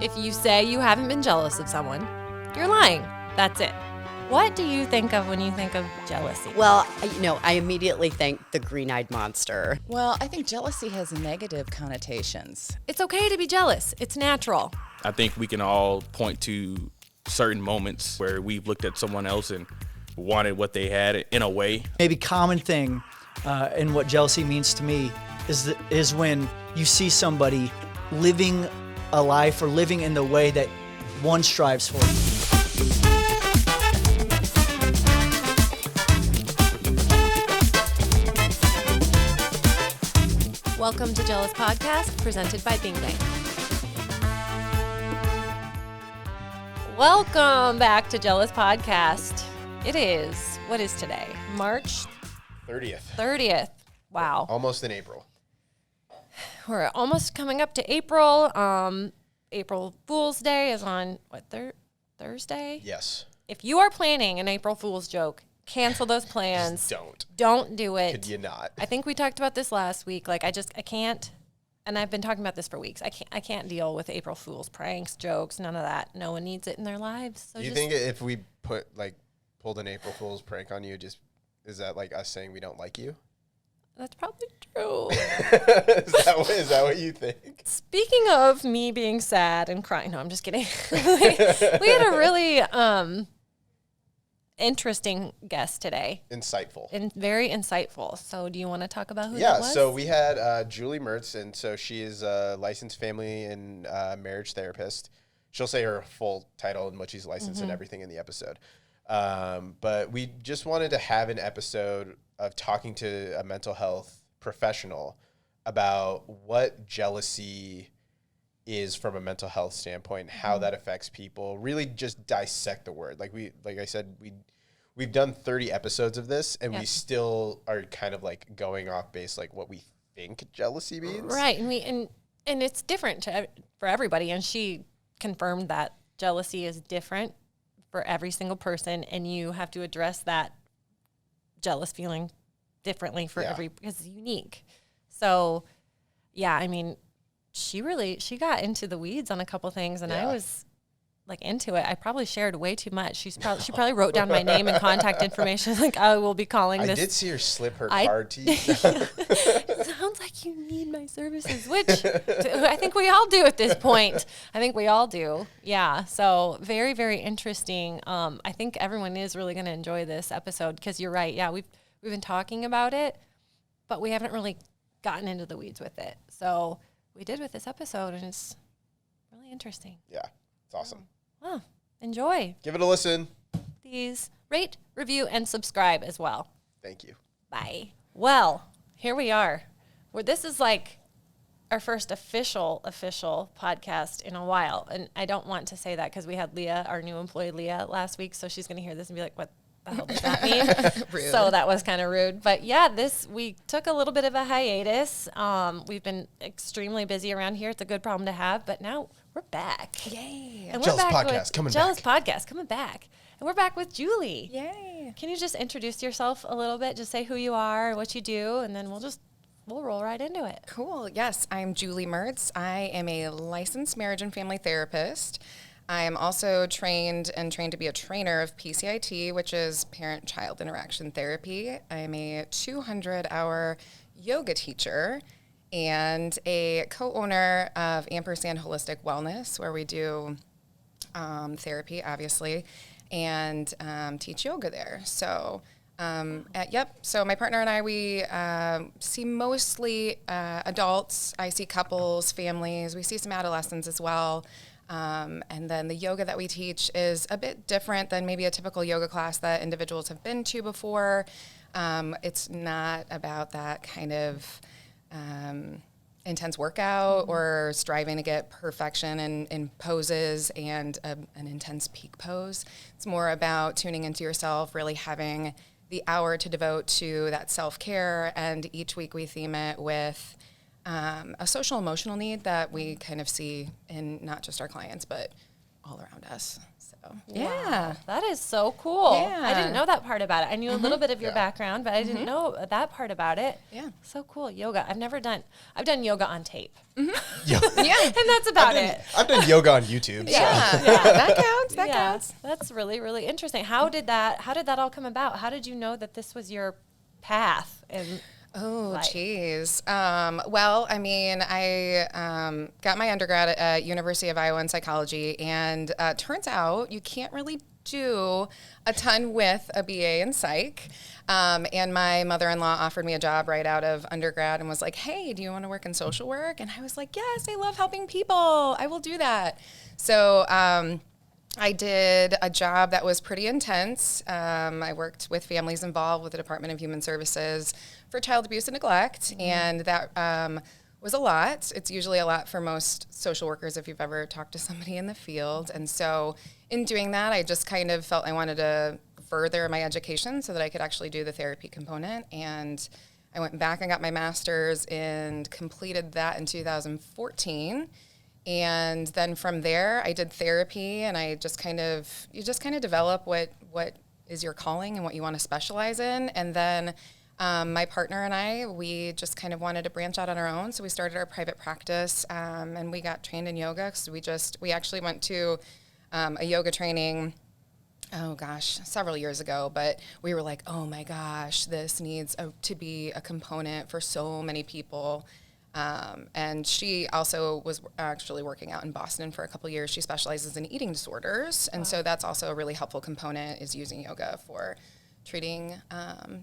If you say you haven't been jealous of someone, you're lying. That's it. What do you think of when you think of jealousy? Well, I immediately think the green-eyed monster. Well, I think jealousy has negative connotations. It's okay to be jealous. It's natural. I think we can all point to certain moments where we've looked at someone else and wanted what they had in a way. Maybe common thing in what jealousy means to me is when you see somebody living a life or living in the way that one strives for. Welcome to Jealous Podcast, presented by Bing Bang. Welcome back to Jealous Podcast. It is, what is today? March 30th. Wow. Almost in April. We're almost coming up to April. April Fool's Day is on, Thursday? Yes. If you are planning an April Fool's joke, cancel those plans. Don't do it. Could you not? I think we talked about this last week. I can't, and I've been talking about this for weeks. I can't deal with April Fool's pranks, jokes, none of that. No one needs it in their lives. So you think if we pulled an April Fool's prank on you, is that like us saying we don't like you? That's probably true. Is that what you think? Speaking of me being sad and crying, no, I'm just kidding. we had a really interesting guest today. Insightful. And very insightful. So do you want to talk about who that Yeah, was? so we had Julie Mertz, and so she is a licensed family and marriage therapist. She'll say her full title and what she's licensed and everything in the episode. But we just wanted to have an episode of talking to a mental health professional about what jealousy is from a mental health standpoint, how that affects people, really just dissect the word. Like I said, we've done 30 episodes of this, and we still are kind of like going off base, like what we think jealousy means. Right. And it's different for everybody. And she confirmed that jealousy is different for every single person, and you have to address that jealous feeling differently for every, because it's unique. So yeah, I mean, she got into the weeds on a couple things, and I was like into it. I probably shared way too much. She probably wrote down my name and contact information. Like, I will be calling this. I did see her slip her card to you. It sounds like you need my services, which I think we all do at this point. I think we all do. Yeah. So very, very interesting. I think everyone is really going to enjoy this episode because you're right. Yeah, we've been talking about it, but we haven't really gotten into the weeds with it. So we did with this episode, and it's really interesting. Yeah, it's awesome. Oh, enjoy. Give it a listen. Please rate, review, and subscribe as well. Thank you. Bye. Well, here we are. This is like our first official podcast in a while. And I don't want to say that because we had Leah, our new employee Leah, last week. So she's going to hear this and be like, what the hell does that mean? Rude. So that was kind of rude. But yeah, we took a little bit of a hiatus. We've been extremely busy around here. It's a good problem to have. But now we're back. Yay. And Jealous we're back Podcast with coming Jealous back. Podcast coming back. And we're back with Julie. Yay. Can you just introduce yourself a little bit? Just say who you are, what you do, and then we'll roll right into it. Cool. Yes, I'm Julie Mertz. I am a licensed marriage and family therapist. I am also trained to be a trainer of PCIT, which is parent-child interaction therapy. I'm a 200-hour yoga teacher and a co-owner of Ampersand Holistic Wellness, where we do therapy, obviously, and teach yoga there. So, So my partner and I, we see mostly adults. I see couples, families. We see some adolescents as well. And then the yoga that we teach is a bit different than maybe a typical yoga class that individuals have been to before. It's not about that kind of intense workout or striving to get perfection in poses and an intense peak pose. It's more about tuning into yourself, really having the hour to devote to that self-care. And each week we theme it with a social emotional need that we kind of see in not just our clients, but all around us. So, yeah. Wow, that is so cool. Yeah. I didn't know that part about it. I knew a little bit of your background, but I didn't know that part about it. Yeah. So cool. Yoga. I've done yoga on tape. Yo- Yeah. And that's about it. I've done yoga on YouTube. Yeah. That counts. That Yeah, counts. that's really, really interesting. How did that all come about? How did you know that this was your path? And Oh, life? geez. Well, I mean, I got my undergrad at University of Iowa in psychology, and turns out you can't really do a ton with a BA in psych. And my mother-in-law offered me a job right out of undergrad and was like, hey, do you want to work in social work? And I was like, yes, I love helping people. I will do that. So I did a job that was pretty intense. I worked with families involved with the Department of Human Services for child abuse and neglect, and that was a lot. It's usually a lot for most social workers if you've ever talked to somebody in the field. And so in doing that, I just kind of felt I wanted to further my education so that I could actually do the therapy component. And I went back and got my master's and completed that in 2014. And then from there, I did therapy, and you just kind of develop what is your calling and what you want to specialize in. And then my partner and I, we just kind of wanted to branch out on our own. So we started our private practice, and we got trained in yoga because we actually went to a yoga training, oh gosh, several years ago. But we were like, oh my gosh, this needs to be a component for so many people. And she also was actually working out in Boston for a couple of years. She specializes in eating disorders. And so that's also a really helpful component, is using yoga for treating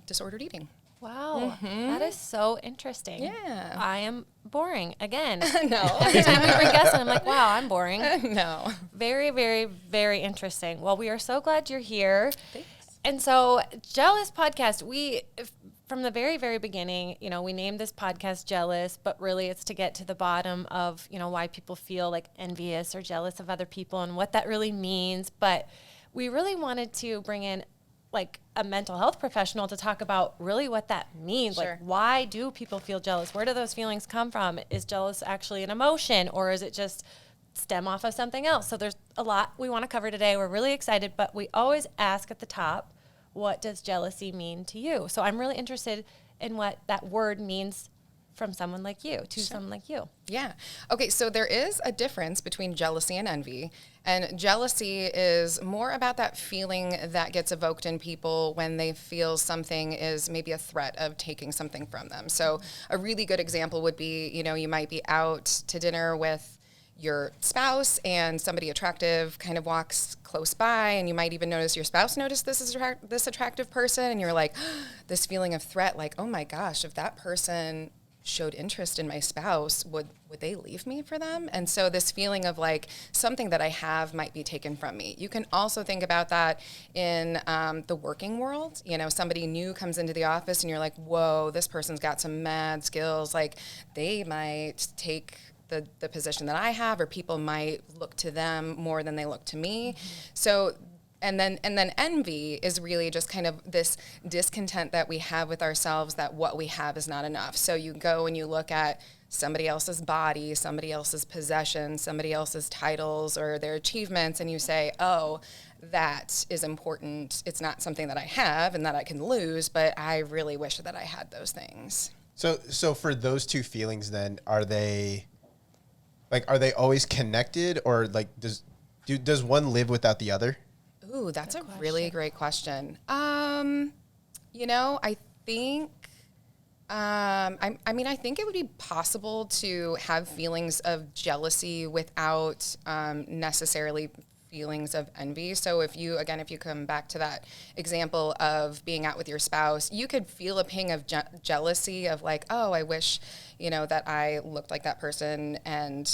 disordered eating. Wow, that is so interesting. Yeah. I am boring again. No. Every time we bring guests, I'm like, wow, I'm boring. No. Very, very, very interesting. Well, we are so glad you're here. Thanks. And so, Jealous Podcast, from the very, very beginning, we named this podcast Jealous, but really it's to get to the bottom of, why people feel like envious or jealous of other people and what that really means. But we really wanted to bring in like a mental health professional to talk about really what that means. Sure. Like, why do people feel jealous? Where do those feelings come from? Is jealous actually an emotion, or is it just stem off of something else? So there's a lot we want to cover today. We're really excited, but we always ask at the top, what does jealousy mean to you? So I'm really interested in what that word means from someone like you, to someone like you. Yeah. Okay, so there is a difference between jealousy and envy. And jealousy is more about that feeling that gets evoked in people when they feel something is maybe a threat of taking something from them. So a really good example would be, you might be out to dinner with your spouse and somebody attractive kind of walks close by, and you might even notice your spouse noticed this attractive person, and you're like, this feeling of threat, like, oh my gosh, if that person showed interest in my spouse, would they leave me for them? And so this feeling of like something that I have might be taken from me. You can also think about that in the working world. Somebody new comes into the office and you're like, whoa, this person's got some mad skills. Like, they might take the position that I have, or people might look to them more than they look to me. Mm-hmm. So And then envy is really just kind of this discontent that we have with ourselves, that what we have is not enough. So you go and you look at somebody else's body, somebody else's possessions, somebody else's titles or their achievements, and you say, oh, that is important. It's not something that I have and that I can lose, but I really wish that I had those things. So for those two feelings then, are they always connected, or like does one live without the other? Ooh, that's a really great question. I think, I think it would be possible to have feelings of jealousy without necessarily feelings of envy. So if you come back to that example of being out with your spouse, you could feel a ping of jealousy of like, oh, I wish, that I looked like that person, and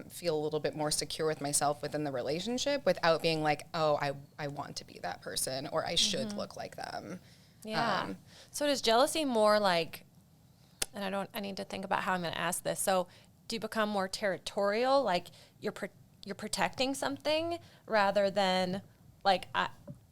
feel a little bit more secure with myself within the relationship without being like, oh, I want to be that person, or I should look like them. Yeah. So does jealousy more like, and I need to think about how I'm going to ask this. So do you become more territorial, like you're protecting something rather than like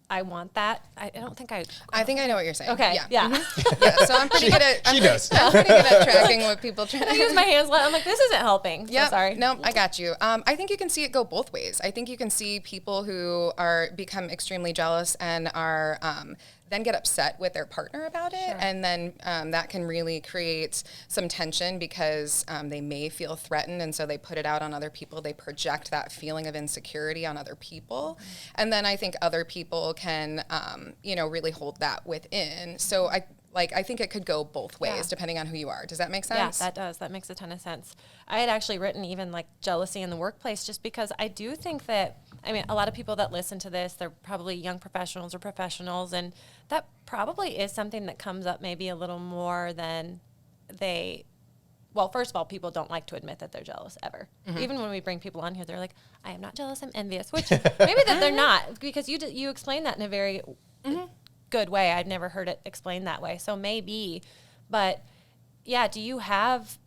I want that. I don't think I think I know what you're saying. Okay. Yeah. Mm-hmm. Yeah. So I'm pretty good at. She knows. I'm pretty good at tracking what people try. I use my hands a lot. I'm like, this isn't helping. Yeah. So sorry. No, I got you. I think you can see it go both ways. I think you can see people who become extremely jealous and are then get upset with their partner about it, and then that can really create some tension because they may feel threatened, and so they put it out on other people. They project that feeling of insecurity on other people, and then I think other people can, really hold that within. So I think it could go both ways depending on who you are. Does that make sense? Yeah, that does. That makes a ton of sense. I had actually written even like jealousy in the workplace just because I do think that, I mean, a lot of people that listen to this, they're probably young professionals or professionals, and that probably is something that comes up maybe a little more than first of all, people don't like to admit that they're jealous ever. Mm-hmm. Even when we bring people on here, they're like, I am not jealous, I'm envious, which maybe that they're not, because you explain that in a very good way. I've never heard it explained that way. So maybe, but yeah, do you have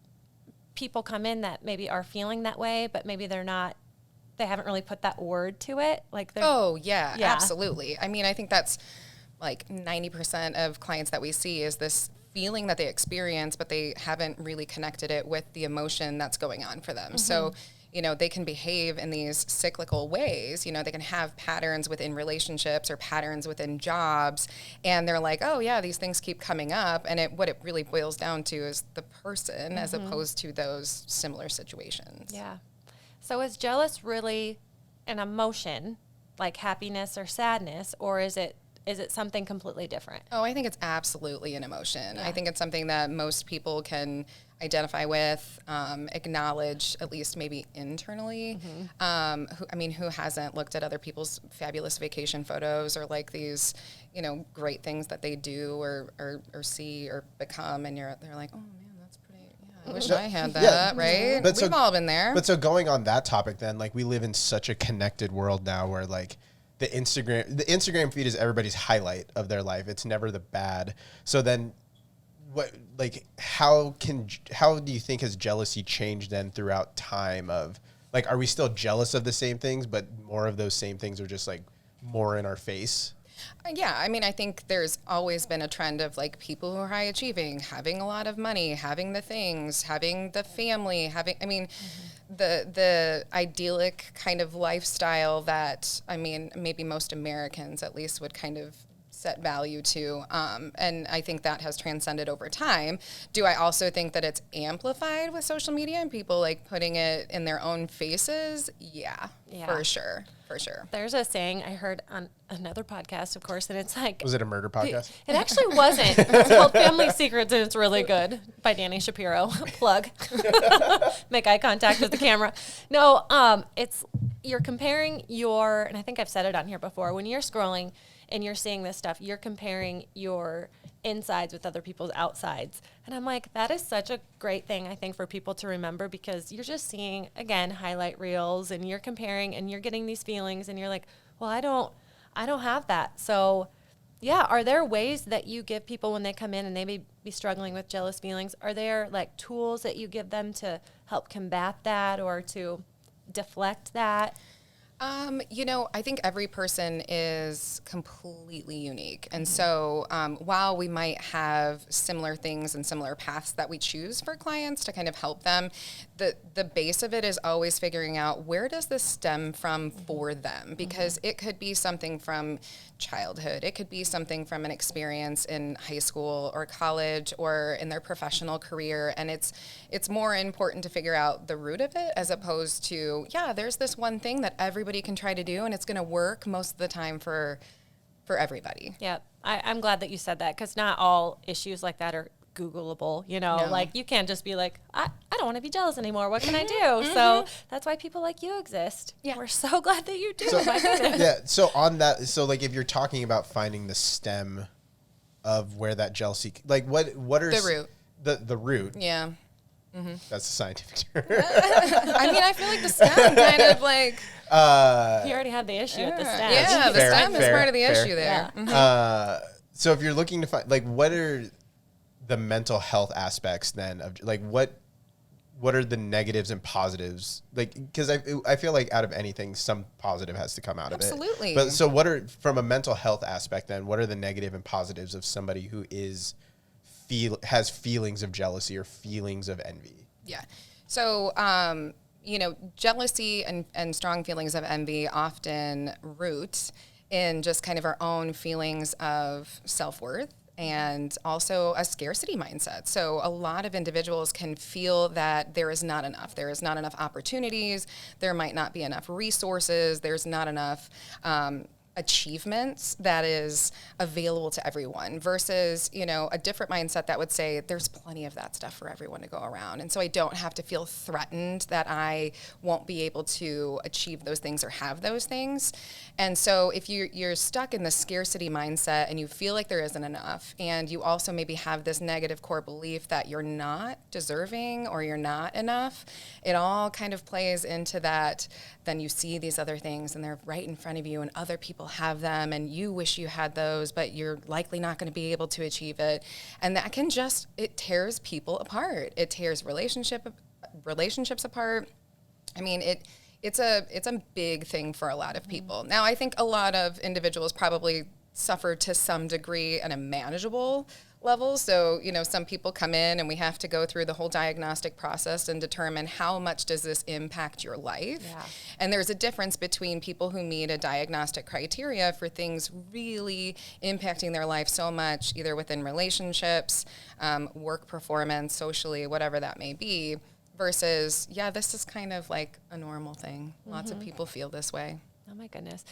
people come in that maybe are feeling that way, but maybe they haven't really put that word to it? Like, yeah, absolutely. I mean, I think that's like 90% of clients that we see is this feeling that they experience, but they haven't really connected it with the emotion that's going on for them. Mm-hmm. So, they can behave in these cyclical ways. They can have patterns within relationships or patterns within jobs. And they're like, oh, yeah, these things keep coming up. And what it really boils down to is the person as opposed to those similar situations. Yeah. So is jealous really an emotion, like happiness or sadness, or is it something completely different? Oh, I think it's absolutely an emotion. Yeah. I think it's something that most people can identify with, acknowledge, at least maybe internally. Mm-hmm. Who hasn't looked at other people's fabulous vacation photos or like these, great things that they do or see or become, and they're like, oh man, that's pretty. Yeah, I wish I had that, right? But we've all been there. But so going on that topic, then, like, we live in such a connected world now, where like the Instagram feed is everybody's highlight of their life. It's never the bad. So then, how do you think has jealousy changed then throughout time? Of like, are we still jealous of the same things, but more of those same things are just like more in our face? Yeah, I mean, I think there's always been a trend of like people who are high achieving, having a lot of money, having the things, having the family, the idyllic kind of lifestyle that, maybe most Americans at least would kind of set value to. And I think that has transcended over time. Do I also think that it's amplified with social media and people like putting it in their own faces? Yeah. For sure. There's a saying I heard on another podcast, of course, and it's like... Was it a murder podcast? It actually wasn't. It's called Family Secrets, and it's really good, by Danny Shapiro. Plug. Make eye contact with the camera. No, you're comparing and I think I've said it on here before, when you're scrolling and you're seeing this stuff, you're comparing your insides with other people's outsides. And I'm like, that is such a great thing, I think, for people to remember, because you're just seeing, again, highlight reels, and you're comparing and you're getting these feelings, and you're like, well, I don't have that. So yeah, are there ways that you give people when they come in and they may be struggling with jealous feelings? Are there like tools that you give them to help combat that or to deflect that? I think every person is completely unique. And so while we might have similar things and similar paths that we choose for clients to kind of help them, the base of it is always figuring out, where does this stem from for them? Because it could be something from childhood. It could be something from an experience in high school or college or in their professional career. And it's more important to figure out the root of it, as opposed to, there's this one thing that everybody can try to do and it's going to work most of the time for everybody. Yeah. I'm glad that you said that, because not all issues like that are Googleable, No. Like you can't just be like, I don't want to be jealous anymore. What can I do? So that's why people like you exist. Yeah. We're so glad that you do. So on that, so like if you're talking about finding the stem of where that jealousy, like what are the root? The root. Yeah. Mm-hmm. That's a scientific term. I feel like the stem kind of like... you already had the issue with the stem. Yeah, the stem is part of the issue there. Yeah. Mm-hmm. So if you're looking to find, like, what are the mental health aspects then of, like, what what are the negatives and positives? Like, because I feel like out of anything, some positive has to come out of it. Absolutely. But so what are, from a mental health aspect then, what are the negative and positives of somebody who has feelings of jealousy or feelings of envy? Yeah. So, jealousy and strong feelings of envy often root in just kind of our own feelings of self-worth and also a scarcity mindset. So a lot of individuals can feel that there is not enough. There is not enough opportunities. There might not be enough resources. There's not enough achievements that is available to everyone versus, a different mindset that would say there's plenty of that stuff for everyone to go around. And so I don't have to feel threatened that I won't be able to achieve those things or have those things. And so if you're stuck in the scarcity mindset and you feel like there isn't enough, and you also maybe have this negative core belief that you're not deserving or you're not enough, it all kind of plays into that. Then you see these other things and they're right in front of you and other people have them and you wish you had those, but you're likely not going to be able to achieve it. And that can it tears people apart. It tears relationships apart. I mean, it's a big thing for a lot of people. Now, I think a lot of individuals probably suffer to some degree at a manageable level. So, some people come in and we have to go through the whole diagnostic process and determine how much does this impact your life. Yeah. And there's a difference between people who meet a diagnostic criteria for things really impacting their life so much, either within relationships, work performance, socially, whatever that may be, versus, this is kind of like a normal thing. Lots of people feel this way. Oh my goodness.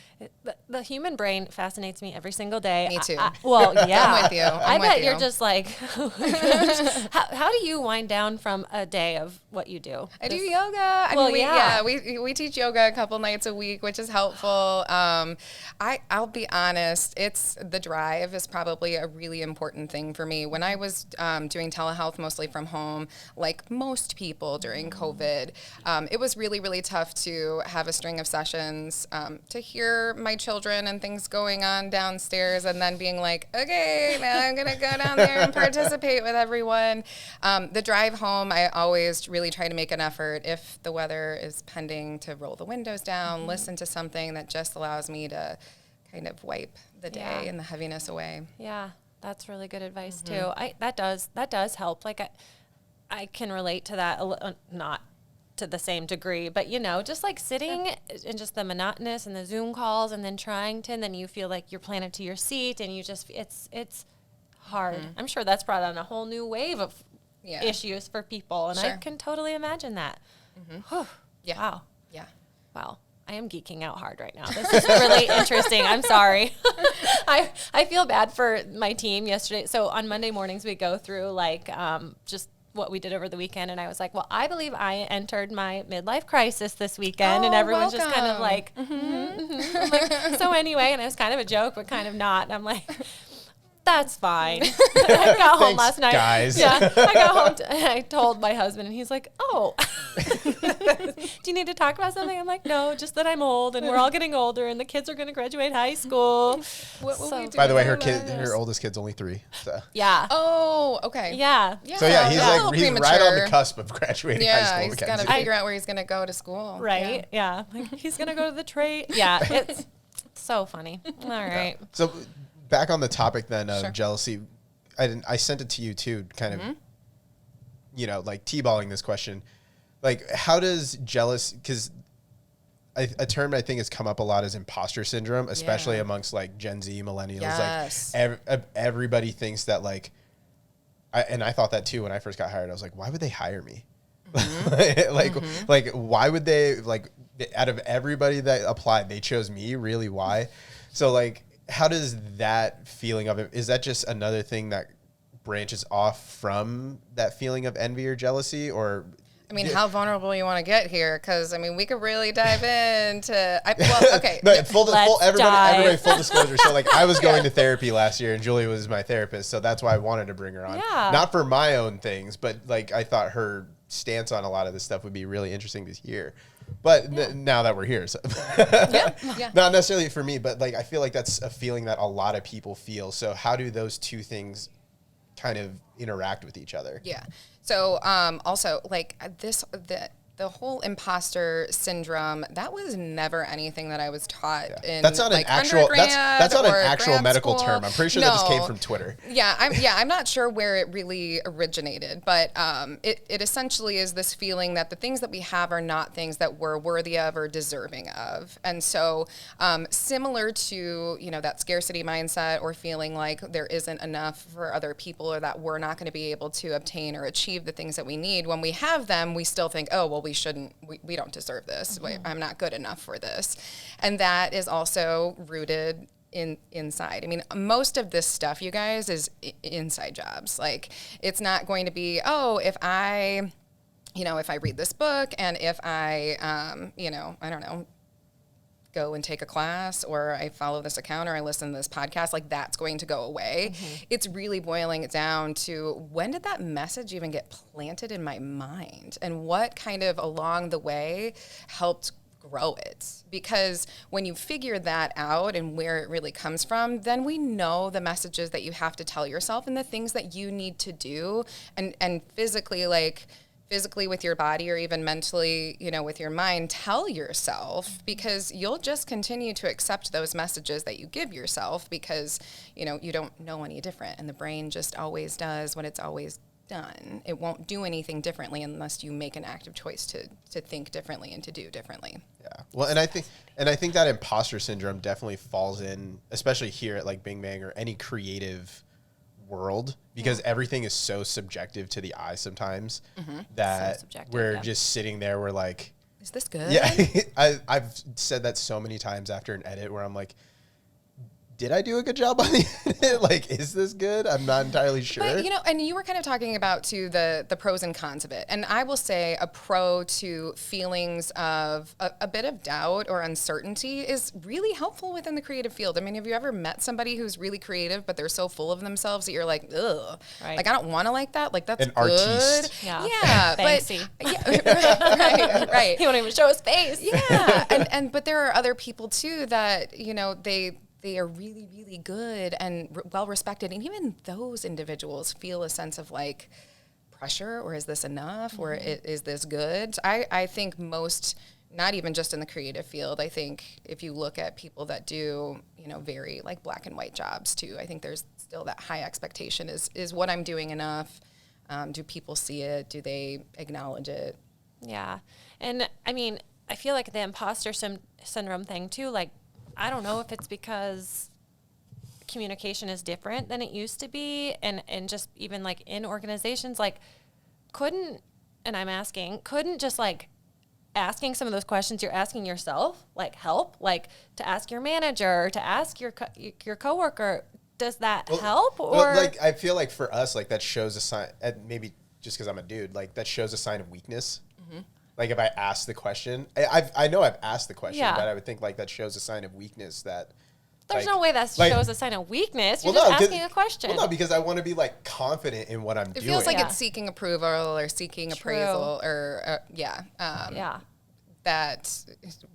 The human brain fascinates me every single day. Me too. Well, yeah. I'm with you. I bet you're just like, how do you wind down from a day of what you do? I do yoga. We teach yoga a couple nights a week, which is helpful. I'll be honest, the drive is probably a really important thing for me. When I was doing telehealth mostly from home, like most people during COVID, it was really, really tough to have a string of sessions, to hear my children and things going on downstairs and then being like, okay, now I'm going to go down there and participate with everyone. The drive home, I always really try to make an effort, if the weather is pending, to roll the windows down, listen to something that just allows me to kind of wipe the day and the heaviness away. Yeah, that's really good advice too. That does help. Like I can relate to that, not to the same degree, but just like sitting and just the monotonous and the Zoom calls and then and then you feel like you're planted to your seat and you just, it's hard. I'm sure that's brought on a whole new wave of issues for people. And I can totally imagine that. Yeah. Wow. Yeah. Wow. I am geeking out hard right now. This is really interesting. I'm sorry. I feel bad for my team yesterday. So on Monday mornings, we go through just what we did over the weekend, and I was like, well, I believe I entered my midlife crisis this weekend, and everyone's just kind of like, I'm like, so anyway, and it was kind of a joke, but kind of not, and I'm like, that's fine. I got home last night. Guys. Yeah, I got home and I told my husband, and he's like, oh, do you need to talk about something? I'm like, no, just that I'm old, and we're all getting older, and the kids are going to graduate high school. What will we do? By the way, her oldest kid's only 3. So. Yeah. Oh, okay. Yeah. So he's right on the cusp of graduating high school. Yeah, he's got to figure out where he's going to go to school. Right. Yeah. Like, he's going to go to the trade. Yeah. It's so funny. All right. So back on the topic then of jealousy, I sent it to you too, kind of, like T-balling this question. Like, how does because a term I think has come up a lot is imposter syndrome, especially amongst like Gen Z millennials. Yes. Like everybody thinks that and I thought that too when I first got hired. I was like, why would they hire me? Like why would they, out of everybody that applied, they chose me? Really, why? So like, how does that feeling of it, is that just another thing that branches off from that feeling of envy or jealousy? Or I mean, how vulnerable you want to get here? Because, I mean, we could really dive into... okay. Full disclosure. So, like, I was going to therapy last year, and Julie was my therapist, so that's why I wanted to bring her on. Yeah. Not for my own things, but, like, I thought her stance on a lot of this stuff would be really interesting to hear. But now that we're here, so not necessarily for me, but, like, I feel like that's a feeling that a lot of people feel. So how do those two things kind of interact with each other. Yeah. So also like the whole imposter syndrome, that was never anything that I was taught in That's not like an actual that's not an or actual grad medical school. term. I'm pretty sure that just came from Twitter. I'm not sure where it really originated, but it essentially is this feeling that the things that we have are not things that we're worthy of or deserving of. And so similar to, you know, that scarcity mindset or feeling like there isn't enough for other people or that we're not going to be able to obtain or achieve the things that we need. When we have them, we still think, oh, well, we don't deserve this. I'm not good enough for this. And that is also rooted inside. I mean, most of this stuff, you guys, is inside jobs. Like, it's not going to be, oh, if I read this book and if I, I don't know, go and take a class or I follow this account or I listen to this podcast, like that's going to go away. It's really boiling it down to when did that message even get planted in my mind and what kind of along the way helped grow it? Because when you figure that out and where it really comes from, then we know the messages that you have to tell yourself and the things that you need to do and physically with your body or even mentally, you know, with your mind, tell yourself, because you'll just continue to accept those messages that you give yourself because, you know, you don't know any different. And the brain just always does what it's always done. It won't do anything differently unless you make an active choice to think differently and to do differently. Yeah. Well, and I think that imposter syndrome definitely falls in, especially here at like Bing Bang or any creative world, because everything is so subjective to the eye sometimes that we're just sitting there, we're like, is this good? Yeah. I've said that so many times after an edit where I'm like, did I do a good job on the edit? Like, is this good? I'm not entirely sure. But, you know, and you were kind of talking about too the pros and cons of it. And I will say a pro to feelings of a bit of doubt or uncertainty is really helpful within the creative field. I mean, have you ever met somebody who's really creative, but they're so full of themselves that you're like, ugh, like I don't want to like that. Like that's an good. artiste. Yeah, but right. He won't even show his face. Yeah, but there are other people too that, you know, they are really, really good and well respected. And even those individuals feel a sense of like pressure, or is this enough? Or is this good? I think most, not even just in the creative field, I think if you look at people that do, you know, very like black and white jobs too, I think there's still that high expectation. Is what I'm doing enough? Do people see it? Do they acknowledge it? Yeah. And I mean, I feel like the imposter syndrome thing too, like, I don't know if it's because communication is different than it used to be. And just even like in organizations, like couldn't just like asking some of those questions you're asking yourself, like help, like to ask your manager, to ask your coworker, does that help? Or like, I feel like for us, like that shows a sign, maybe just because I'm a dude, like that shows a sign of weakness. Like if I ask the question, I know I've asked the question, but I would think like that shows a sign of weakness that. There's like, no way that shows a sign of weakness. You're well, just asking a question. Well, no, because I want to be like confident in what I'm doing. It feels like it's seeking approval or seeking appraisal or that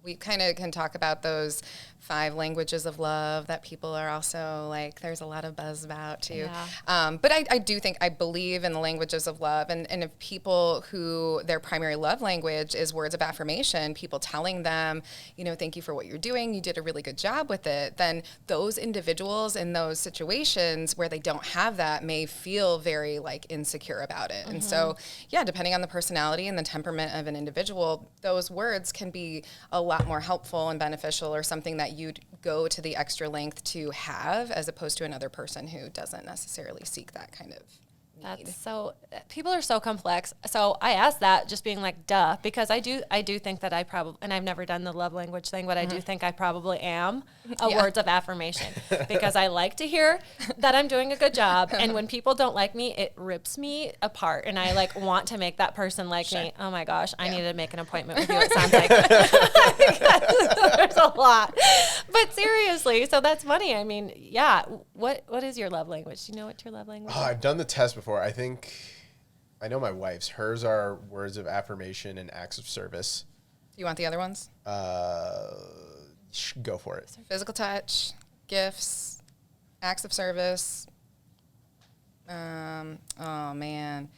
we kind of can talk about those 5 languages of love that people are also like, there's a lot of buzz about too. Yeah. But I do think, I believe in the languages of love. And if people who their primary love language is words of affirmation, people telling them, you know, thank you for what you're doing, you did a really good job with it, then those individuals in those situations where they don't have that may feel very like insecure about it. And so, yeah, depending on the personality and the temperament of an individual, those words can be a lot more helpful and beneficial, or something that you'd go to the extra length to have, as opposed to another person who doesn't necessarily seek that kind of need. That's so, people are so complex. So I asked that just being like, duh, because I do think that I probably, and I've never done the love language thing, but I do think I probably am words of affirmation, because I like to hear that I'm doing a good job. And when people don't like me, it rips me apart. And I like want to make that person like me. Oh my gosh, I need to make an appointment with you. It sounds like there's a lot, but seriously, so that's funny. I mean, yeah. What is your love language? Do you know what your love language is? I've done the test before. I think I know my wife's. Hers are words of affirmation and acts of service. Do you want the other ones? Go for it. Physical touch, gifts, acts of service. Oh man.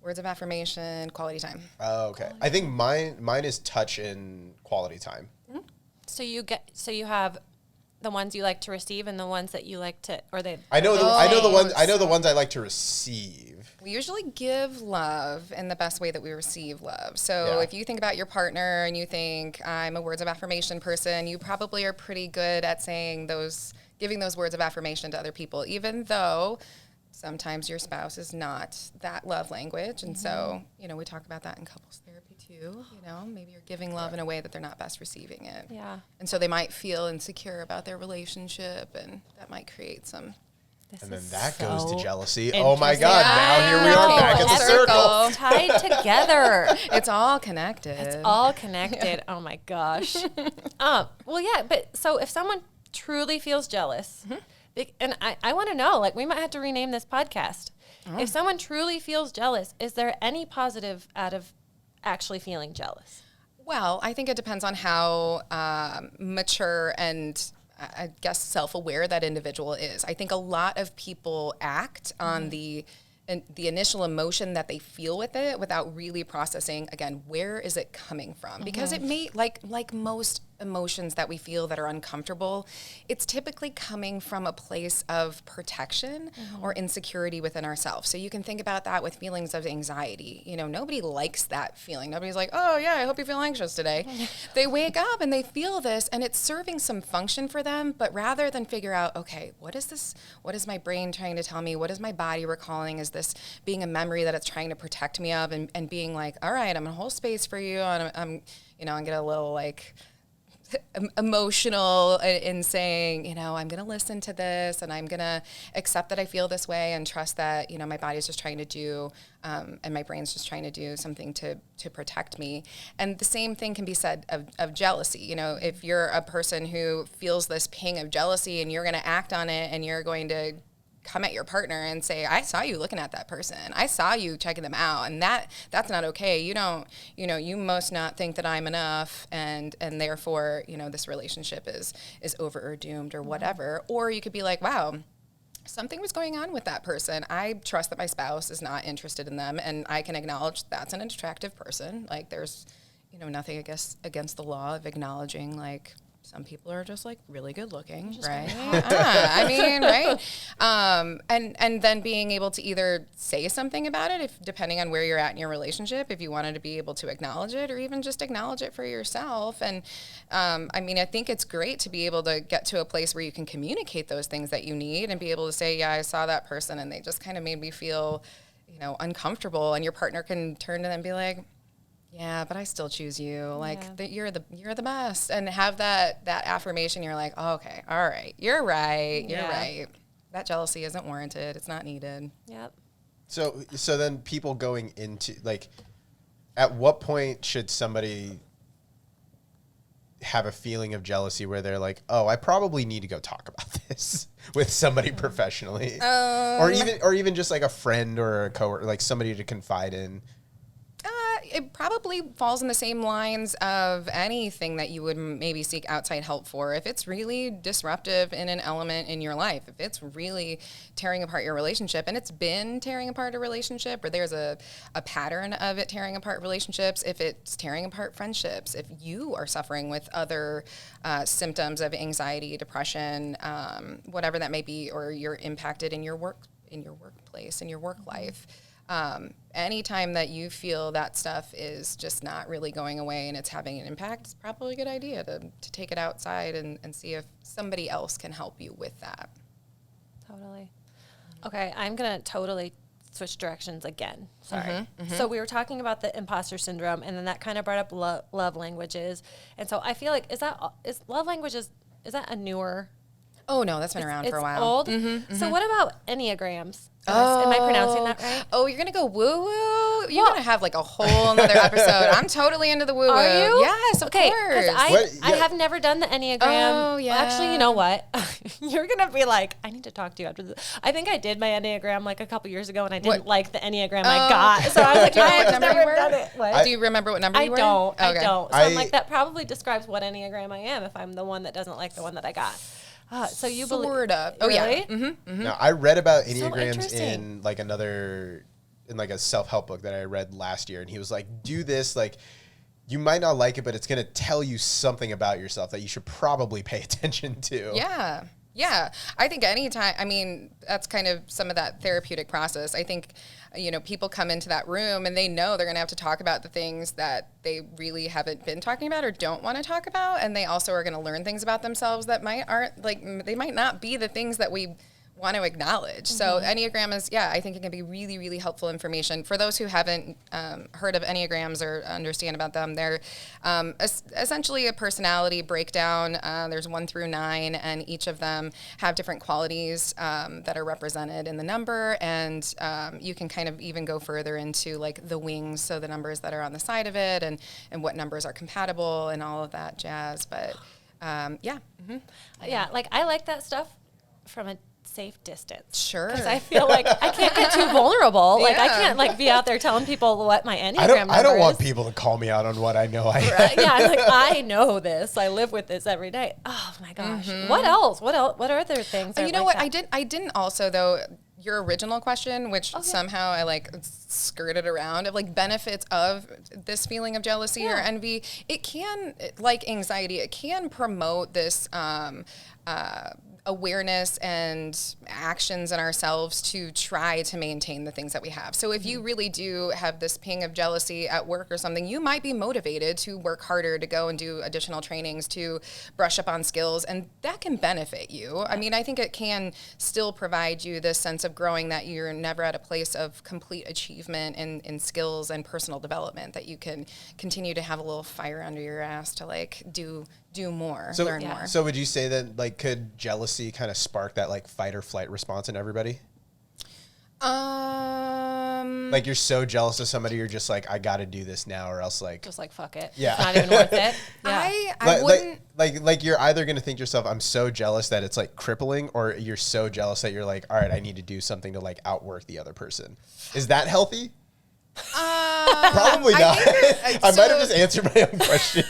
Words of affirmation, quality time. Oh, okay. I think mine is touch and quality time. So you have the ones you like to receive and the ones that you like to, or they. I know the ones I like to receive. We usually give love in the best way that we receive love. So Yeah. if you think about your partner and you think, I'm a words of affirmation person, you probably are pretty good at giving those words of affirmation to other people, even though sometimes your spouse is not that love language. And so, we talk about that in couples therapy too. Maybe you're giving love in a way that they're not best receiving it. Yeah. And so they might feel insecure about their relationship, and that might create some. And then that goes to jealousy. Oh my God, now here we know. are back at the circle. It's tied together. It's all connected. It's all connected. Oh my gosh. Well, yeah, but so if someone truly feels jealous, and I want to know, like, we might have to rename this podcast. If someone truly feels jealous, is there any positive out of actually feeling jealous? Well, I think it depends on how mature and I guess self-aware that individual is. I think a lot of people act on the initial emotion that they feel with it without really processing, again, where is it coming from? Because it may, like most emotions that we feel that are uncomfortable, it's typically coming from a place of protection or insecurity within ourselves. So you can think about that with feelings of anxiety. Nobody likes that feeling. Nobody's like, oh yeah, I hope you feel anxious today. They wake up and they feel this and it's serving some function for them, but rather than figure out, okay, what is this? What is my brain trying to tell me? What is my body recalling? Is this being a memory that it's trying to protect me of? And being like, all right, I'm gonna hold space for you. And I'm get a little like emotional in saying, I'm going to listen to this and I'm going to accept that I feel this way and trust that, my body's just trying to do, and my brain's just trying to do something to protect me. And the same thing can be said of jealousy. If you're a person who feels this ping of jealousy and you're going to act on it and you're going to come at your partner and say, I saw you looking at that person. I saw you checking them out. And that's not okay. You must not think that I'm enough. And therefore, this relationship is over or doomed or whatever. Or you could be like, wow, something was going on with that person. I trust that my spouse is not interested in them. And I can acknowledge that's an attractive person. Like there's, nothing, I guess, against the law of acknowledging like, some people are just like really good looking, right? Right. And then being able to either say something about it, if depending on where you're at in your relationship, if you wanted to be able to acknowledge it, or even just acknowledge it for yourself. And I think it's great to be able to get to a place where you can communicate those things that you need and be able to say, yeah, I saw that person and they just kind of made me feel, uncomfortable. And your partner can turn to them and be like, yeah, but I still choose you. Like you're the best, and have that affirmation. You're like, oh, okay, all right, you're right. That jealousy isn't warranted. It's not needed. Yep. So then people going into like, at what point should somebody have a feeling of jealousy where they're like, oh, I probably need to go talk about this with somebody professionally, or even just like a friend or a coworker, like somebody to confide in? It probably falls in the same lines of anything that you would maybe seek outside help for. If it's really disruptive in an element in your life, if it's really tearing apart your relationship, and it's been tearing apart a relationship, or there's a pattern of it tearing apart relationships, if it's tearing apart friendships, if you are suffering with other symptoms of anxiety, depression, whatever that may be, or you're impacted in your workplace, in your work life. Anytime that you feel that stuff is just not really going away and it's having an impact, it's probably a good idea to take it outside and see if somebody else can help you with that. Totally. Okay, I'm going to totally switch directions again. Sorry. So we were talking about the imposter syndrome, and then that kind of brought up love languages. And so I feel like, is love languages, is that a newer? Oh, no, that's been around for a while. Old? So what about enneagrams? Am I pronouncing that right? Oh, you're going to go woo-woo? You're going to have like a whole nother episode. I'm totally into the woo-woo. Are you? Yes, of course. I have never done the Enneagram. Oh, yeah. Actually, you know what? You're going to be like, I need to talk to you after this. I think I did my Enneagram like a couple years ago, and I didn't like the Enneagram I got. So I was like, I've never done it. What? Do you remember what number you were? I don't. Okay. So I'm like, that probably describes what Enneagram I am if I'm the one that doesn't like the one that I got. So you Sort of. Oh, yeah. really? Now, I read about Enneagrams interesting. in like a self-help book that I read last year. And he was like, do this, like, you might not like it, but it's going to tell you something about yourself that you should probably pay attention to. Yeah. Yeah. I think anytime, I mean, that's kind of some of that therapeutic process. I think, people come into that room and they know they're going to have to talk about the things that they really haven't been talking about or don't want to talk about. And they also are going to learn things about themselves that they might not be the things that we want to acknowledge. So Enneagram is, I think it can be really, really helpful information. For those who haven't heard of Enneagrams or understand about them, they're essentially a personality breakdown. There's 1 through 9, and each of them have different qualities that are represented in the number. And you can kind of even go further into like the wings, so the numbers that are on the side of it, and what numbers are compatible and all of that jazz. But Yeah, like I like that stuff from a safe distance. Sure. Because I feel like I can't get too vulnerable. Like I Yeah. can't like be out there telling people what my Enneagram I number don't want is. people to call me out on what I know. Yeah, I'm like, I know this. I live with this every day. Oh my gosh. What else? What other things? Are You know like what? that? I didn't also though. Your original question, which somehow I like skirted around, of like benefits of this feeling of jealousy or envy. It can, like anxiety, it can promote this awareness and actions in ourselves to try to maintain the things that we have. So if you really do have this ping of jealousy at work or something, you might be motivated to work harder, to go and do additional trainings, to brush up on skills, and that can benefit you. I mean, I think it can still provide you this sense of growing, that you're never at a place of complete achievement in skills and personal development, that you can continue to have a little fire under your ass to like do more, learn more. So would you say that like could jealousy kind of spark that like fight or flight response in everybody? Like you're so jealous of somebody, you're just like, I got to do this now, or else like Just like fuck it. Yeah. It's not even worth it. Yeah. I wouldn't. like you're either going to think to yourself, I'm so jealous that it's like crippling, or you're so jealous that you're like, all right, I need to do something to like outwork the other person. Is that healthy? Probably not. I might have just answered my own question.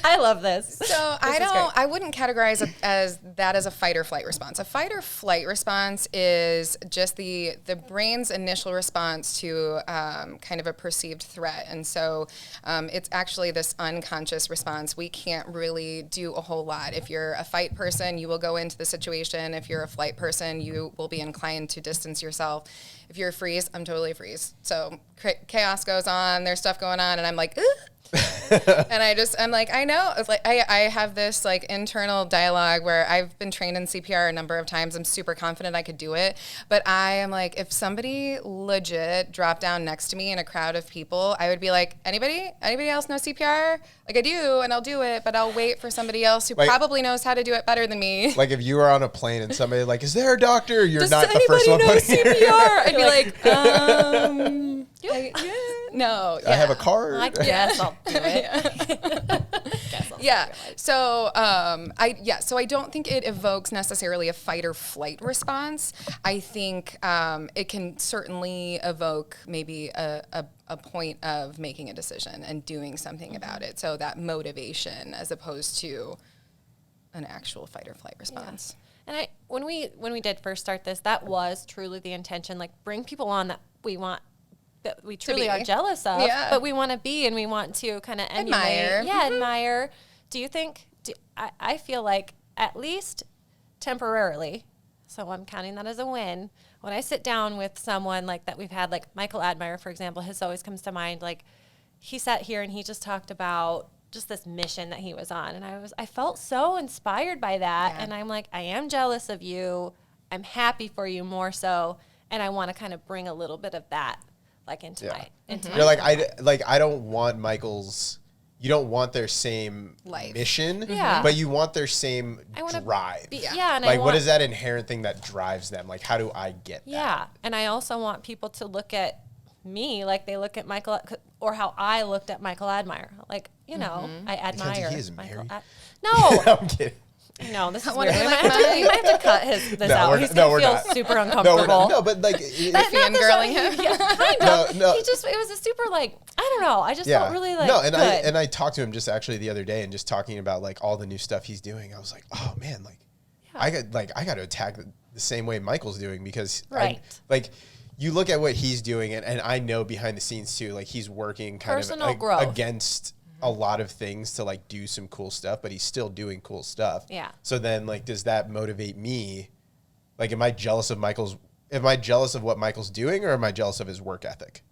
I love this. So I wouldn't categorize it as that as a fight or flight response. A fight or flight response is just the brain's initial response to kind of a perceived threat. And so it's actually this unconscious response. We can't really do a whole lot. If you're a fight person, you will go into the situation. If you're a flight person, you will be inclined to distance yourself. If you're a freeze, I'm totally a freeze. So chaos goes on, there's stuff going on, and I'm like, and I'm like, I know. It's like I have this like internal dialogue where I've been trained in CPR a number of times. I'm super confident I could do it, but I am like, if somebody legit dropped down next to me in a crowd of people, I would be like, anybody else know CPR? Like I do, and I'll do it, but I'll wait for somebody else who probably knows how to do it better than me. Like if you were on a plane and somebody like, is there a doctor? You're Does not the first one. anybody know putting CPR? I'd be like, no. I have a card. I guess I'll do it. Yeah. So I don't think it evokes necessarily a fight or flight response. I think it can certainly evoke maybe a point of making a decision and doing something about it. So that motivation as opposed to an actual fight or flight response. Yeah. And when we did first start this, that was truly the intention. Like bring people on that we want, that we truly are jealous of, but we want to be, and we want to kind of Admire. Admire. Do you think, I feel like at least temporarily, so I'm counting that as a win, when I sit down with someone like that we've had, like Michael Admire, for example, his always comes to mind. Like he sat here and he just talked about just this mission that he was on. And I felt so inspired by that. Yeah. And I'm like, I am jealous of you. I'm happy for you more so. And I want to kind of bring a little bit of that like into my You're like, I don't want Michael's, you don't want their same Life. mission, Yeah. but you want their same wanna drive. Yeah. And Like, I want, what is that inherent thing that drives them? Like, how do I get that? Yeah. And I also want people to look at me like they look at Michael, or how I looked at Michael Admire. Like, you know, I admire he is Michael. married. No. I'm kidding. No, this is Wanna weird. be We like might mine? have to cut this No, out. we're- He's no, going we're to feel not. super No, uncomfortable. we're not. No, but like, Fangirling him? Yeah, kind of. No. He just, it was a super like, I don't know. I just yeah. felt really like no, and good. I talked to him just actually the other day, and just talking about like all the new stuff he's doing. I was like, oh man, like I got to attack the same way Michael's doing, because Right. you look at what he's doing, and I know behind the scenes too, like he's working kind Personal of growth. against a lot of things to like do some cool stuff, but he's still doing cool stuff. Yeah. So then like, does that motivate me? Like, am I jealous of what Michael's doing, or am I jealous of his work ethic?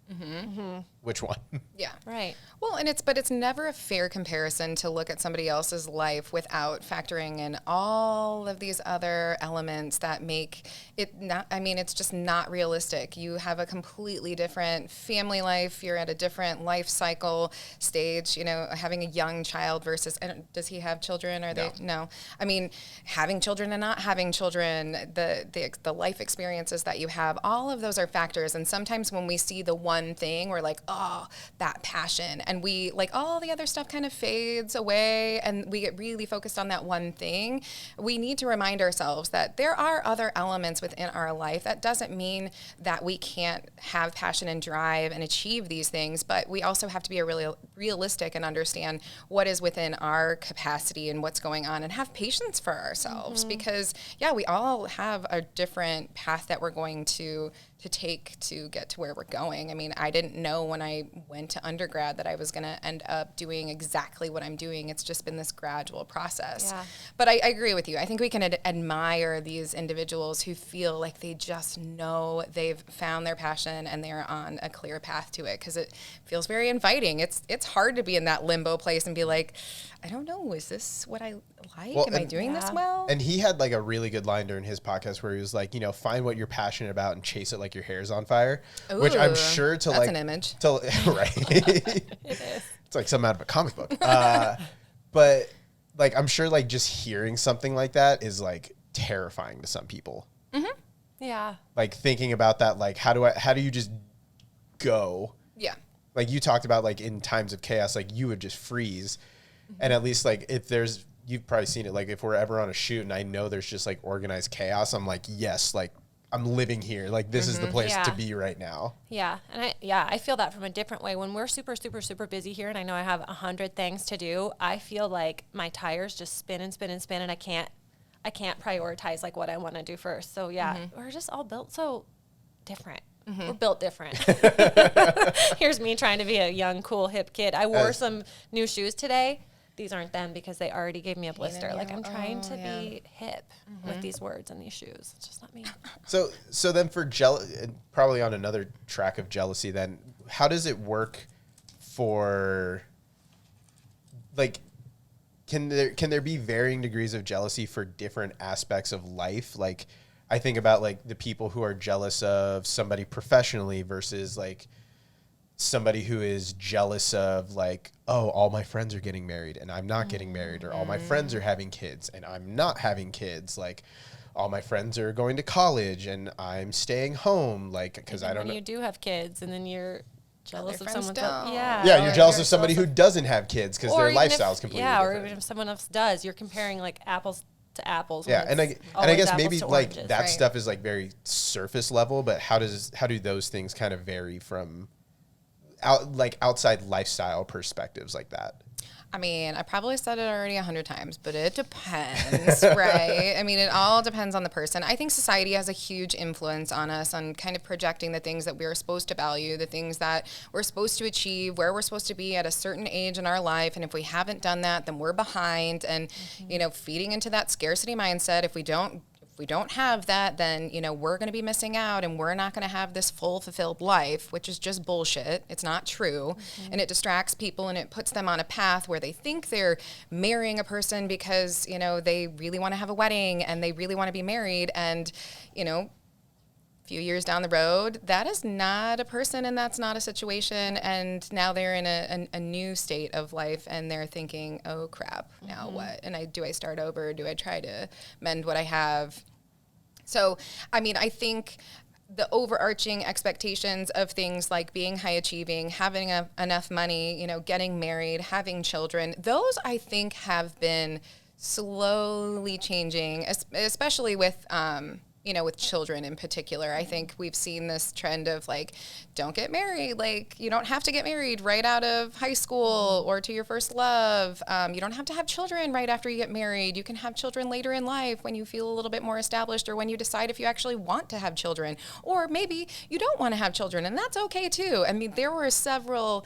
Which one? Yeah. Right. Well, but it's never a fair comparison to look at somebody else's life without factoring in all of these other elements that make it not, it's just not realistic. You have a completely different family life. You're at a different life cycle stage, having a young child versus, does he have children? No. Having children and not having children, the life experiences that you have, all of those are factors. And sometimes when we see the one thing, we're like, oh, that passion. And we, like, all the other stuff kind of fades away and we get really focused on that one thing. We need to remind ourselves that there are other elements within our life. That doesn't mean that we can't have passion and drive and achieve these things, but we also have to be really realistic and understand what is within our capacity and what's going on, and have patience for ourselves, because we all have a different path that we're going to take to get to where we're going. I didn't know when I went to undergrad that I was going to end up doing exactly what I'm doing. It's just been this gradual process. Yeah. But I agree with you. I think we can admire these individuals who feel like they just know they've found their passion and they're on a clear path to it, because it feels very inviting. It's hard to be in that limbo place and be like, I don't know, is this what I like? Am I doing this well? And he had like a really good line during his podcast where he was like, find what you're passionate about and chase it like your hair's on fire. Ooh, which I'm sure that's an image. Right. It is. It's like something out of a comic book. But like, I'm sure like just hearing something like that is like terrifying to some people. Mm-hmm. Yeah. Like thinking about that, like how do you just go? Yeah. Like you talked about, like in times of chaos, like you would just freeze. And at least like if you've probably seen it, like if we're ever on a shoot and I know there's just like organized chaos, I'm like, yes, like I'm living here. Like this is the place to be right now. Yeah. And I feel that from a different way. When we're super, super, super busy here and I know I have 100 things to do, I feel like my tires just spin and spin and spin, and I can't prioritize like what I want to do first. So we're just all built so different. We're built different. Here's me trying to be a young, cool, hip kid. I wore some new shoes today. These aren't them because they already gave me a blister. Like I'm trying to be hip with these words and these shoes. It's just not me. So then for probably on another track of jealousy, then how does it work for, like, can there be varying degrees of jealousy for different aspects of life? Like I think about like the people who are jealous of somebody professionally versus like somebody who is jealous of like, oh, all my friends are getting married and I'm not getting married, or all my friends are having kids and I'm not having kids. Like all my friends are going to college and I'm staying home. Like, because I don't know. You do have kids and then you're jealous of someone. Yeah, you're jealous of somebody who doesn't have kids because their lifestyle is completely different. Or even if someone else does, you're comparing like apples to apples. Yeah, and I guess maybe like that stuff is like very surface level, but how do those things kind of vary from outside lifestyle perspectives like that? I probably said it already 100 times, but it depends, right? It all depends on the person. I think society has a huge influence on us on kind of projecting the things that we're supposed to value, the things that we're supposed to achieve, where we're supposed to be at a certain age in our life. And if we haven't done that, then we're behind. And, feeding into that scarcity mindset, if we don't have that, then, we're going to be missing out and we're not going to have this full fulfilled life, which is just bullshit. It's not true. And it distracts people and it puts them on a path where they think they're marrying a person because, they really want to have a wedding and they really want to be married. And, a few years down the road, that is not a person and that's not a situation. And now they're in a new state of life and they're thinking, oh crap, now what? And do I start over? Do I try to mend what I have? So, I think the overarching expectations of things like being high achieving, having enough money, getting married, having children, those I think have been slowly changing, especially with with children in particular. I think we've seen this trend of like, don't get married. Like, you don't have to get married right out of high school or to your first love. You don't have to have children right after you get married. You can have children later in life when you feel a little bit more established, or when you decide if you actually want to have children, or maybe you don't want to have children, and that's okay too. I mean, there were several,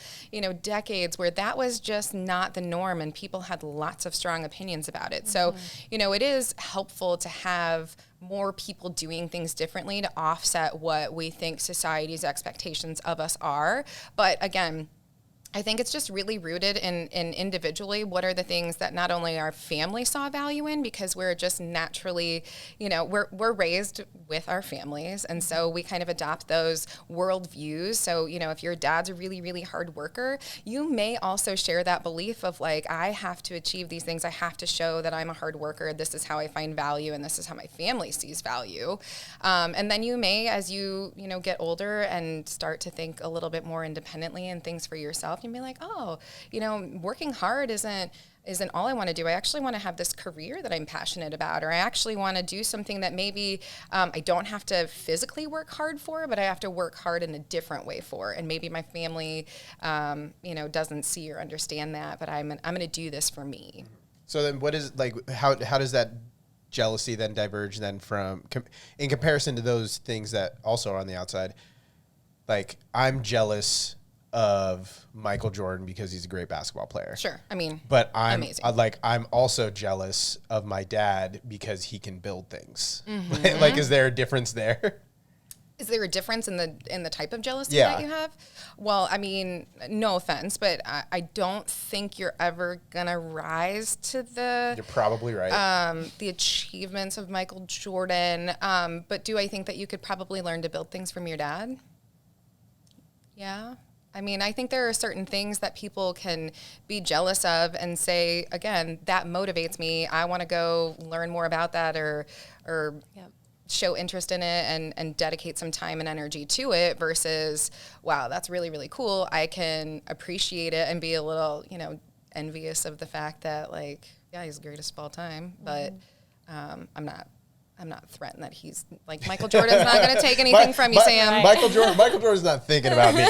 decades where that was just not the norm, and people had lots of strong opinions about it. So, it is helpful to have more people doing things differently to offset what we think society's expectations of us are. But again, I think it's just really rooted in individually, what are the things that not only our family saw value in, because we're just naturally, we're raised with our families. And so we kind of adopt those worldviews. So, if your dad's a really, really hard worker, you may also share that belief of like, I have to achieve these things. I have to show that I'm a hard worker. This is how I find value, and this is how my family sees value. And then you may, as you, get older and start to think a little bit more independently and things for yourself, and be like, oh, working hard isn't all I want to do. I actually want to have this career that I'm passionate about, or I actually want to do something that maybe I don't have to physically work hard for, but I have to work hard in a different way for. And maybe my family, doesn't see or understand that, but I'm going to do this for me. So then what is, like, how does that jealousy then diverge then from, in comparison to those things that also are on the outside? Like, I'm jealous of Michael Jordan because he's a great basketball player. Sure. I mean, but I'm amazing. I'm also jealous of my dad because he can build things. Like, is there a difference there? Is there a difference in the type of jealousy Yeah. that you have? Well, I mean, no offense, but I don't think you're ever gonna rise to You're probably right. the achievements of Michael Jordan. But do I think that you could probably learn to build things from your dad? Yeah. I mean, I think there are certain things that people can be jealous of and say, again, that motivates me. I want to go learn more about that, or show interest in it and dedicate some time and energy to it, versus, wow, that's really, really cool. I can appreciate it and be a little, envious of the fact that, like, yeah, he's the greatest of all time, but I'm not threatened that he's like, Michael Jordan's not going to take anything from you, Sam. Michael Jordan's not thinking about me.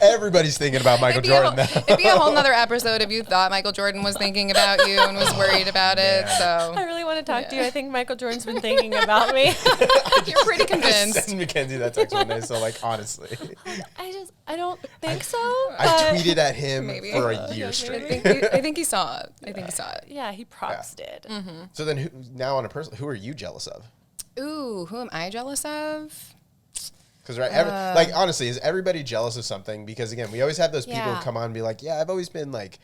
Everybody's thinking about Michael Jordan now. It'd be a whole nother episode if you thought Michael Jordan was thinking about you and was worried about it. So I really want to talk to you. I think Michael Jordan's been thinking about me. You're pretty convinced. Send Mackenzie that text one day. So, like, honestly, I don't think so. I tweeted at him Maybe. for a year straight. I think he saw it. I think he saw it. Yeah, he props did. So then, now on a personal, who are you jealous of? Ooh, who am I jealous of? Because like, honestly, is everybody jealous of something? Because again, we always have those people who come on and be like, yeah, I've always been like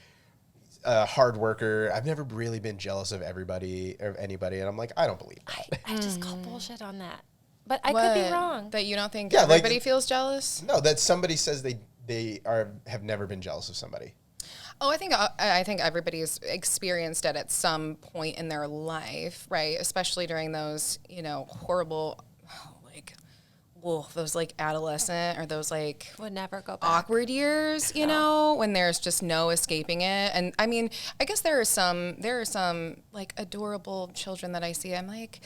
a hard worker. I've never really been jealous of everybody or anybody. And I'm like, I don't believe that. I just call bullshit on that. But I could be wrong. That you don't think Yeah, like- everybody feels jealous? No, that somebody says they have never been jealous of somebody. Oh, I think everybody's experienced it at some point in their life, right? Especially during those, horrible, those like adolescent or those like Would never go back. awkward years, when there's just no escaping it. And I mean, I guess there are some like adorable children that I see. I'm like,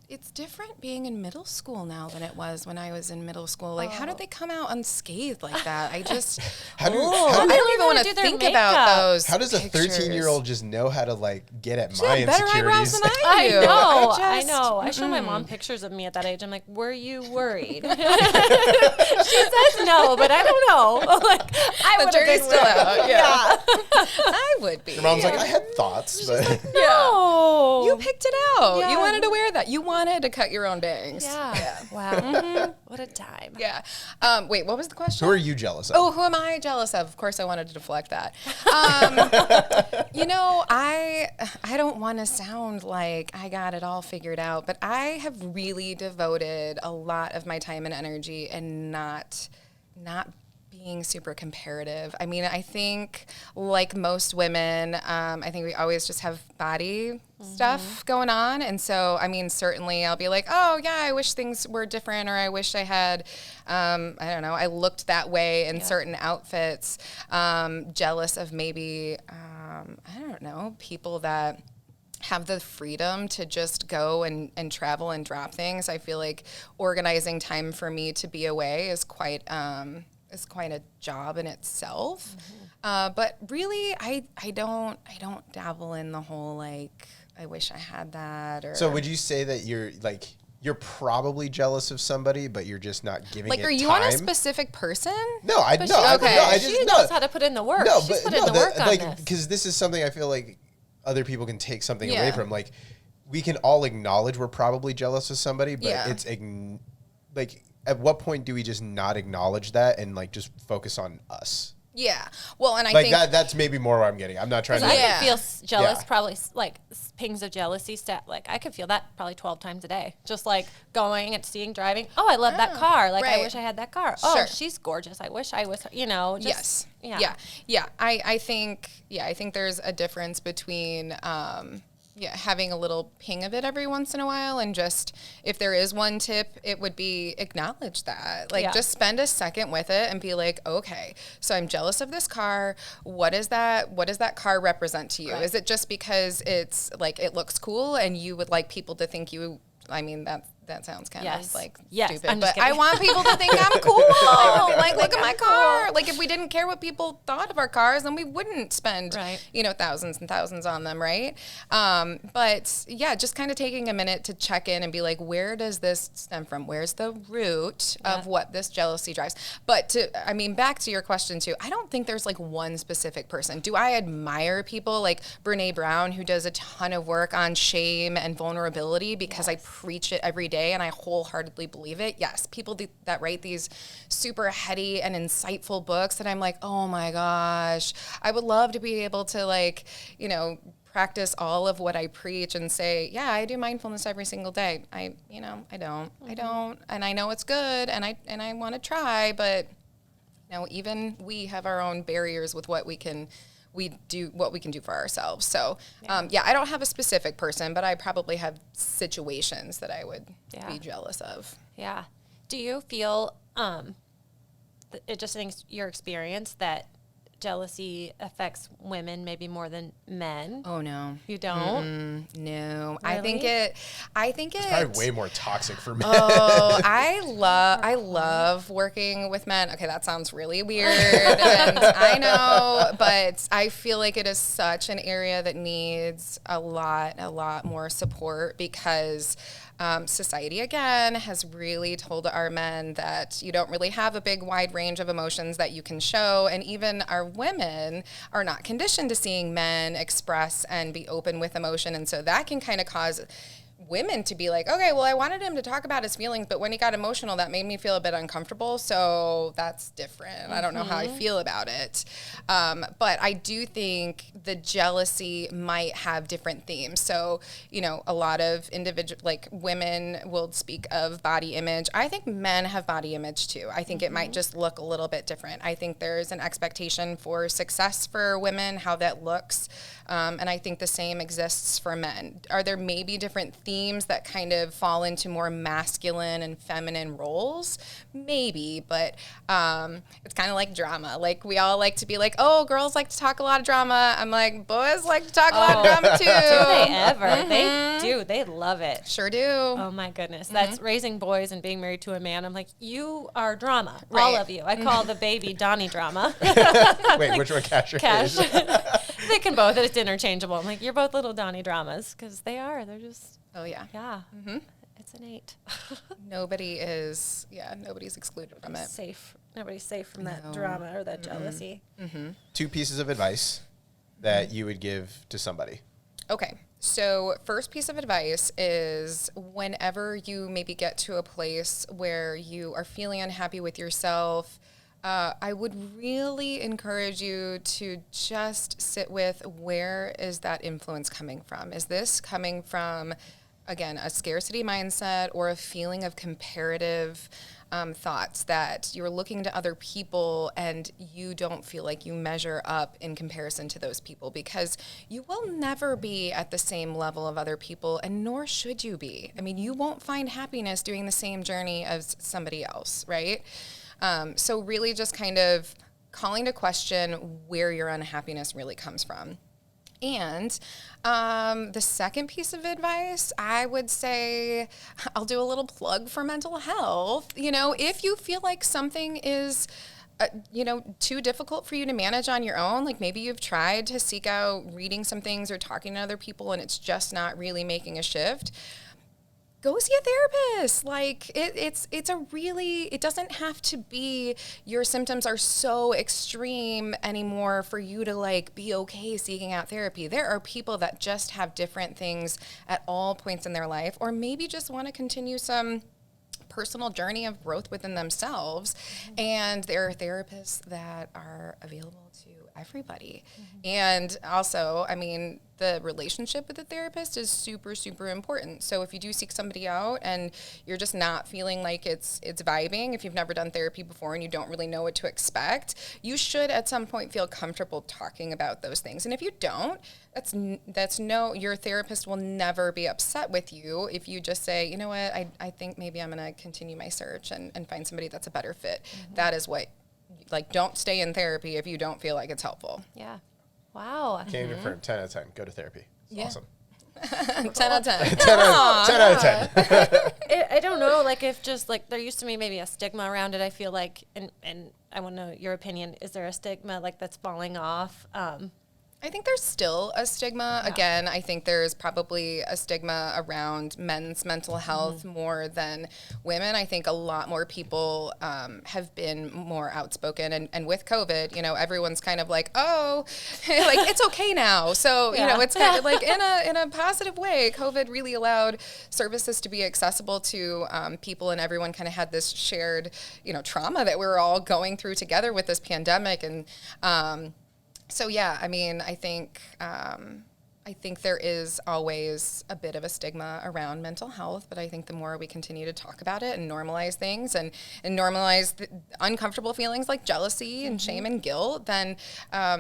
it's different being in middle school now than it was when I was in middle school. Like, how did they come out unscathed like that? I just, I don't even want to think about those. How does a pictures. 13-year-old just know how to like get at She my had better eyebrows insecurities? than I do. I know. I show my mom pictures of me at that age. I'm like, were you worried? She says no, but I don't know. Like, I The would have jury's been still worried. out. Yeah. I would be. Your mom's like, I had thoughts, but No. You picked it out. Yeah. You wanted to wear that. You wanted to cut your own bangs. Yeah. Wow. What a time. Yeah. Wait, what was the question? who are you jealous of? Oh, who am I jealous of? Of course, I wanted to deflect that. I don't want to sound like I got it all figured out, but I have really devoted a lot of my time and energy and not being super comparative. I mean, I think like most women, I think we always just have body stuff going on. And so, I mean, certainly I'll be like, oh yeah, I wish things were different, or I wish I had, I don't know, I looked that way in certain outfits. Jealous of maybe, I don't know, people that have the freedom to just go and travel and drop things. I feel like organizing time for me to be away is quite a job in itself. But really, I don't dabble in the whole like, I wish I had that. Or So would you say that you're probably jealous of somebody, but you're just not giving like, it are you time? on a specific person? No, I But no, she, I, okay. no, I she just knows no. how to put in the work. No, She's but put in no, the work on like this. because this is something I feel like other people can take something away Yeah. from. Like we can all acknowledge we're probably jealous of somebody, but Yeah. it's like at what point do we just not acknowledge that and like just focus on us? Yeah. Well, and I Like think that's maybe more where I'm getting. I'm not trying to. I Yeah. could feel jealous, Yeah. probably like pings of jealousy. Like I could feel that probably 12 times a day. Just like going and seeing, driving. Oh, I love that car. Like I right. wish I had that car. Oh, Sure. she's gorgeous. I wish I was. You know. Just, yes. Yeah. I think there's a difference between having a little ping of it every once in a while, and just if there is one tip, it would be acknowledge that. Like Yeah. just spend a second with it and be like, okay, so I'm jealous of this car. What does that car represent to you? Right. Is it just because it's like it looks cool and you would like people to think you? I mean that sounds kind Yes. of like Yes, stupid, I'm just but I kidding. want people to think I'm cool. Like, look at my car. Like, if we didn't care what people thought of our cars, then we wouldn't spend, Right. thousands and thousands on them, right? But yeah, just kind of taking a minute to check in and be like, where does this stem from? Where's the root of what this jealousy drives? But back to your question too, I don't think there's like one specific person. Do I admire people like Brene Brown, who does a ton of work on shame and vulnerability because I preach it every day and I wholeheartedly believe it? Yes, people that write these super heady and insightful books that I'm like, oh my gosh, I would love to be able to practice all of what I preach and say, yeah, I do mindfulness every single day. I don't, and I know it's good, and I want to try, but even we have our own barriers with what we can do for ourselves. So, I don't have a specific person, but I probably have situations that I would be jealous of. Yeah. Do you feel it just in your experience that jealousy affects women maybe more than men? Oh no. You don't? No. Really? I think it's Probably way more toxic for men. Oh, I love working with men. Okay, that sounds really weird, and I know, but I feel like it is such an area that needs a lot more support because society, again, has really told our men that you don't really have a big wide range of emotions that you can show. And even our women are not conditioned to seeing men express and be open with emotion. And so that can kind of cause women to be like, okay, well, I wanted him to talk about his feelings, but when he got emotional, that made me feel a bit uncomfortable. So that's different. I don't know how I feel about it. But I do think the jealousy might have different themes. So, a lot of women will speak of body image. I think men have body image too. I think it might just look a little bit different. I think there's an expectation for success for women, how that looks. And I think the same exists for men. Are there maybe different themes that kind of fall into more masculine and feminine roles? Maybe, but it's kind of like drama. Like we all like to be like, oh, girls like to talk a lot of drama. I'm like, boys like to talk a lot of drama too. Do they ever? They do. They love it. Sure do. Oh my goodness. That's raising boys and being married to a man. I'm like, you are drama. All Right. of you. I call the baby Donnie drama. Wait, which one, Cash or Cash. Cage? They can both. It's interchangeable. I'm like, you're both little Donnie dramas because they are. They're just, Oh yeah. it's innate. Nobody's excluded from it. Safe. Nobody's safe from that drama or that jealousy. 2 pieces of advice that you would give to somebody. Okay. So first piece of advice is whenever you maybe get to a place where you are feeling unhappy with yourself, I would really encourage you to just sit with, where is that influence coming from? Is this coming from, again, a scarcity mindset or a feeling of comparative thoughts that you're looking to other people and you don't feel like you measure up in comparison to those people? Because you will never be at the same level of other people, and nor should you be. I mean, you won't find happiness doing the same journey as somebody else, right? So really just kind of calling to question where your unhappiness really comes from. And the second piece of advice, I would say, I'll do a little plug for mental health. You know, if you feel like something is too difficult for you to manage on your own, like maybe you've tried to seek out reading some things or talking to other people and it's just not really making a shift, go see a therapist. Like it doesn't have to be your symptoms are so extreme anymore for you to like be okay seeking out therapy. There are people that just have different things at all points in their life, or maybe just want to continue some personal journey of growth within themselves. And there are therapists that are available to everybody. And also, I mean, the relationship with the therapist is super, super important. So if you do seek somebody out and you're just not feeling like it's vibing, if you've never done therapy before and you don't really know what to expect, you should at some point feel comfortable talking about those things. And if you don't, your therapist will never be upset with you if you just say, you know what, I think maybe I'm going to continue my search and find somebody that's a better fit. That is what, like, don't stay in therapy if you don't feel like it's helpful. Yeah. Wow. Can't confirm. 10 out of 10. Go to therapy. It's awesome. 10 out of 10. 10 out of 10. I don't know, like if just like there used to be maybe a stigma around it, I feel like, and I want to know your opinion, is there a stigma like that's falling off? I think there's still a stigma. Yeah. Again, I think there's probably a stigma around men's mental health more than women. I think a lot more people have been more outspoken. And with COVID, you know, everyone's kind of like, oh, like it's okay now. So, you know, it's kind of like in a positive way, COVID really allowed services to be accessible to people, and everyone kind of had this shared, you know, trauma that we were all going through together with this pandemic. And so, yeah, I mean, I think there is always a bit of a stigma around mental health, but I think the more we continue to talk about it and normalize things and normalize the uncomfortable feelings like jealousy and shame and guilt, then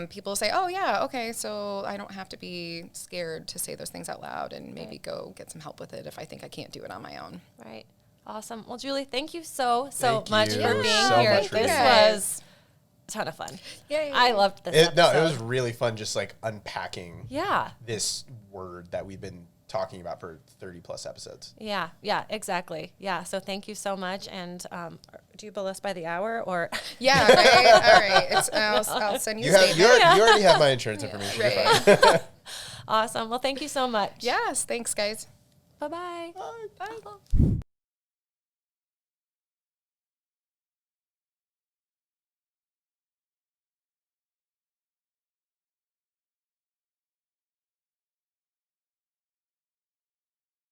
people say, oh, yeah, okay, so I don't have to be scared to say those things out loud and maybe go get some help with it if I think I can't do it on my own. Right. Awesome. Well, Julie, thank you so Thank much you for being so here. much for This being was a ton of fun. Yay. I loved this episode. No, it was really fun just like unpacking this word that we've been talking about for 30 plus episodes. Yeah, exactly. Yeah, so thank you so much. And do you bill us by the hour or? Yeah, right. All right. I'll send you a statement. You already have my insurance information. Right. You're fine. Awesome. Well, thank you so much. Yes, thanks, guys. Bye-bye. Bye. Bye.